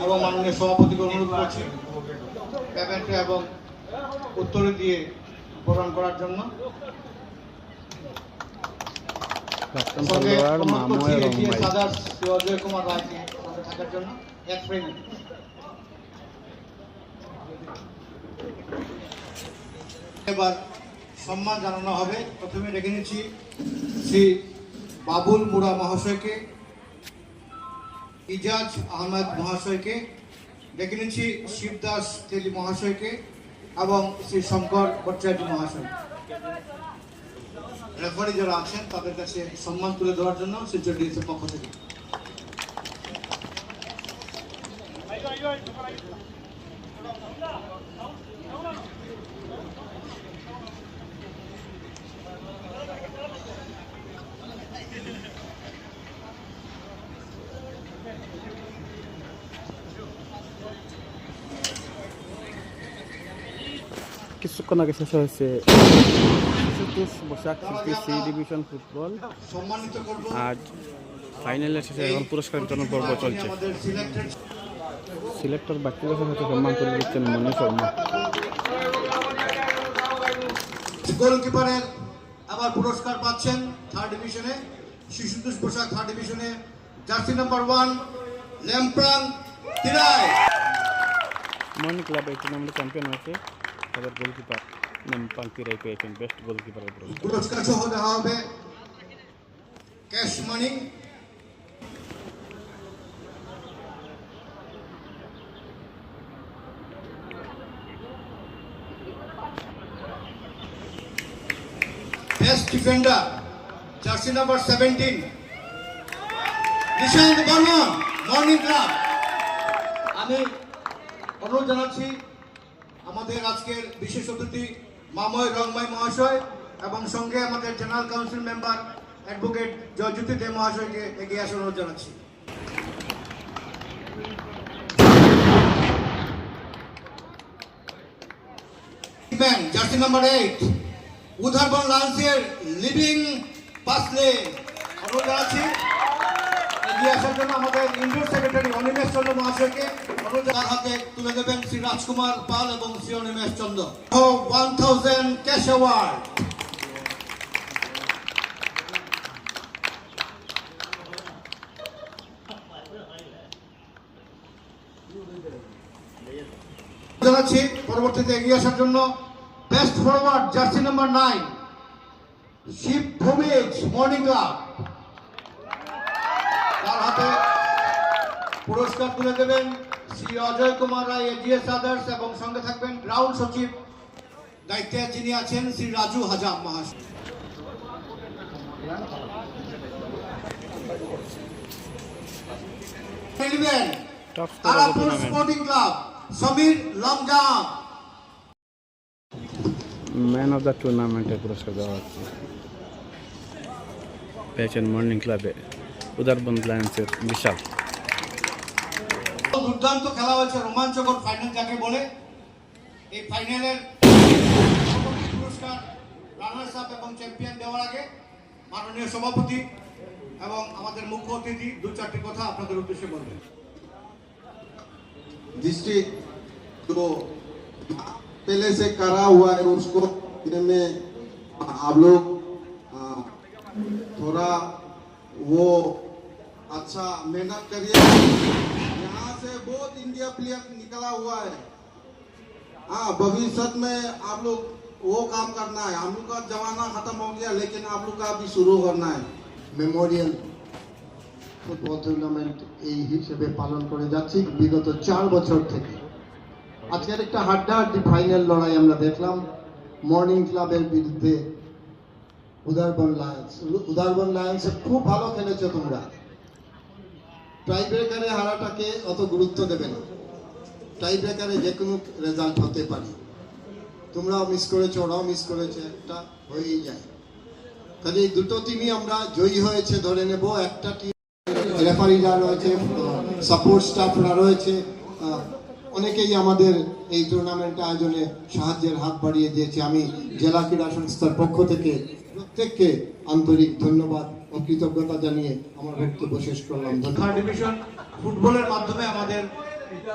এবং মাননীয় সভাপতিকে অনুরোধ করছি পেমেন্টে এবং উত্তরে দিয়ে প্রদান করার জন্য। অজয় কুমার রায়কে থাকার জন্য এক ফ্রেমে। এবার সম্মান জানানো হবে। প্রথমে ডেকে নিচ্ছি শ্রী বাবুল মুরা মহাশয়কে, ইজাজ আহমেদ মহাশয়কে, ডেকে নিচ্ছি শিবদাস তেলি মহাশয়কে এবং শ্রী শঙ্কর ভট্টাচার্য মহাশয়। রেফারি যারা আছেন তাদের কাছে সম্মান তুলে দেওয়ার জন্য শিলচর ডিএসএর পক্ষ থেকে। কিছুক্ষণ আগে শেষ হয়েছে সি ডিভিশন ফুটবল। আজ ফাইনালের শেষে এখন পুরস্কার বিতরণ পর্ব চলছে। সিলেক্টর ব্যক্তিগত সাথে সম্মান তুলে দিচ্ছেন মনি শর্মা। গোলকিপারের আবার পুরস্কার পাচ্ছেন থার্ড ডিভিশনে শিশুতোষ পোশাক থার্ড ডিভিশনে jersey number 1 Lamprang Tirai. Morning club এই টুর্নামেন্টে চ্যাম্পিয়ন হয়েছে। তাদের গোলকিপার ল্যাম্প্রাং তিরাই পেয়েছেন বেস্ট গোলকিপারের পুরস্কার সহ দেওয়া হবে ক্যাশ মানি। Best defender jersey number 17 Nishant Barman morning club. আমি অনুরোধ জানাচ্ছি আমাদের আজকের বিশেষ অতিথি মাময় রংমাই মহাশয় এবং সঙ্গে আমাদের general council member advocate Joyjyoti Dey মহাশয়কে এগিয়ে আসার অনুরোধ জানাচ্ছি। জার্সি নাম্বার 8 উদারবন লায়ন্সের লিভিং পাসলে অনুরোধ জানাচ্ছি এগিয়ে আসার জন্য আমাদের ইন্ডোর সেক্রেটারি অনিমেষ চন্দ্র মহাশয়কে অনুরোধ হাতে তুলে দেবেন শ্রী রাজকুমার পাল এবং শ্রী অনিমেষ চন্দ্র। 1000 cash award. জানাচ্ছি পরবর্তীতে এগিয়ে আসার জন্য best forward jersey number 9 Shiv Bhumij morning club. তার হাতে পুরস্কার তুলে দেবেন শ্রী অজয় কুমার রায় এজিএস আদার্স এবং সঙ্গে থাকবেন গ্রাউন্ড সচিব দায়িত্বে যিনি আছেন শ্রী রাজু হাজাম মহাশয়। Tarapur sporting club Samir Longjam. Man of the টুর্নামেন্টের পুরস্কার দেওয়া হচ্ছে। পেয়েছেন মর্নিং ক্লাবে উদারবন লায়ন্সের বিশাল। দুর্দান্ত খেলা হয়েছে, রোমাঞ্চকর ফাইনাল যাকে বলে। এই ফাইনালের পুরস্কার রানার্স আপ এবং চ্যাম্পিয়ন দেওয়ার আগে মাননীয় সভাপতি এবং আমাদের মুখ্য অতিথি 2-4টি কথা আপনাদের উদ্দেশ্যে বলবেন। डिस्ट्रिक्ट जो पहले से करा हुआ है उसको में आप लोग थोड़ा वो अच्छा मेहनत करिए। यहाँ से बहुत इंडिया प्लेयर निकला हुआ है। हाँ, भविष्य में आप लोग वो काम करना है। हम लोग का जमाना खत्म हो गया लेकिन आप लोग का अभी शुरू करना है। মেমোরিয়াল ফুটবল টুর্নামেন্ট এই হিসেবে পালন করে যাচ্ছি বিগত 4 বছর থেকে। আজকের একটা হাড্ডাহাড্ডি ফাইনাল লড়াই আমরা দেখলাম মর্নিং ক্লাবের বিরুদ্ধে উদারবন লায়ন্স। উদারবন লায়ন্স খুব ভালো খেলেছো তোমরা। টাই ব্রেকারে হারাটাকে অত গুরুত্ব দেবে না, টাই ব্রেকারে যে কোনো রেজাল্ট হতে পারে। তোমরাও মিস করেছো, ওরাও মিস করেছে, একটা হয়েই যায়। তাহলে এই দুটো টিমই আমরা জয়ী হয়েছে ধরে নেব। একটা টিম রেফারিরা রয়েছে, সাপোর্ট স্টাফরা রয়েছে, অনেকেই আমাদের এই টুর্নামেন্ট আয়োজনে সাহায্যের হাত বাড়িয়ে দিয়েছে। আমি জেলা ক্রীড়া সংস্থার পক্ষ থেকে প্রত্যেককে আন্তরিক ধন্যবাদ ও কৃতজ্ঞতা জানিয়ে আমার বক্তব্য শেষ করলাম। থার্ড ডিভিশন ফুটবলের মাধ্যমে আমাদের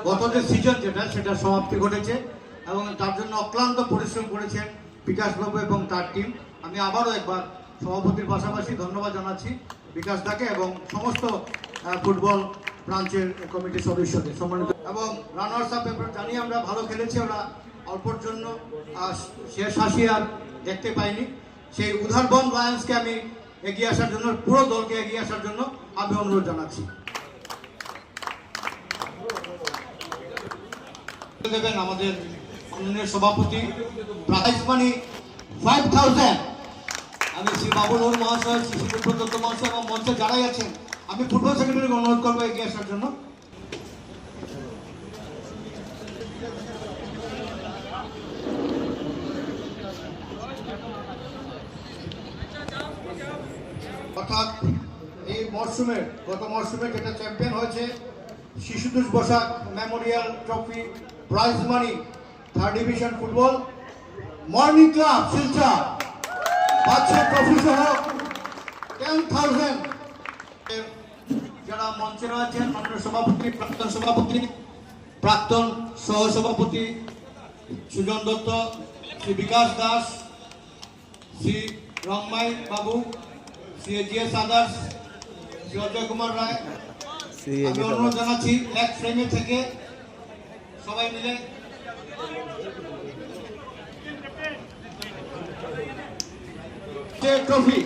গত যে সিজন সেটা সমাপ্তি ঘটেছে এবং তার জন্য অক্লান্ত পরিশ্রম করেছেন বিকাশ বাবু এবং তার টিম। আমি আবারও একবার সভাপতির পাশাপাশি ধন্যবাদ জানাচ্ছি বিকাশ দাকে এবং সমস্ত ফুটবল ব্রাঞ্চের কমিটির সদস্যদের সম্মানিত। এবং রানার্স আপ জানি আমরা ভালো খেলেছি, ওরা অল্পর জন্য শেষ হাসি আর দেখতে পাইনি। সেই উধারবন লায়ন্সকে আমি এগিয়ে আসার জন্য, পুরো দলকে এগিয়ে আসার জন্য আমি অনুরোধ জানাচ্ছি। দেবেন আমাদের মাননীয় সভাপতি প্রাইজ মানি 5000। আমি শ্রী বাবুল মহাশয়, শ্রী সুব্রত দত্ত মহাশয় এবং মঞ্চে যারাই আছেন, আমি ফুটবল সেক্রেটারিকে অনুরোধ করবো এগিয়ে আসার জন্য। অর্থাৎ এই মরশুমে, গত মরশুমে যেটা চ্যাম্পিয়ন হয়েছে Shishutosh Basak memorial trophy prize money 3rd division football morning club Silchar পাচ্ছে ট্রফি সহ 10,000। যারা মঞ্চে রয়েছেন মাননীয় সভাপতি, প্রাক্তন সভাপতি, প্রাক্তন সহসভাপতি সুজন দত্ত, শ্রী বিকাশ দাস, শ্রী রংমাই বাবু, শ্রী জিএস আদার্স, শ্রী অজয় কুমার রায়, আমি অনুরোধ জানাচ্ছি এক ফ্রেমে থেকে সবাই মিলে ট্রফি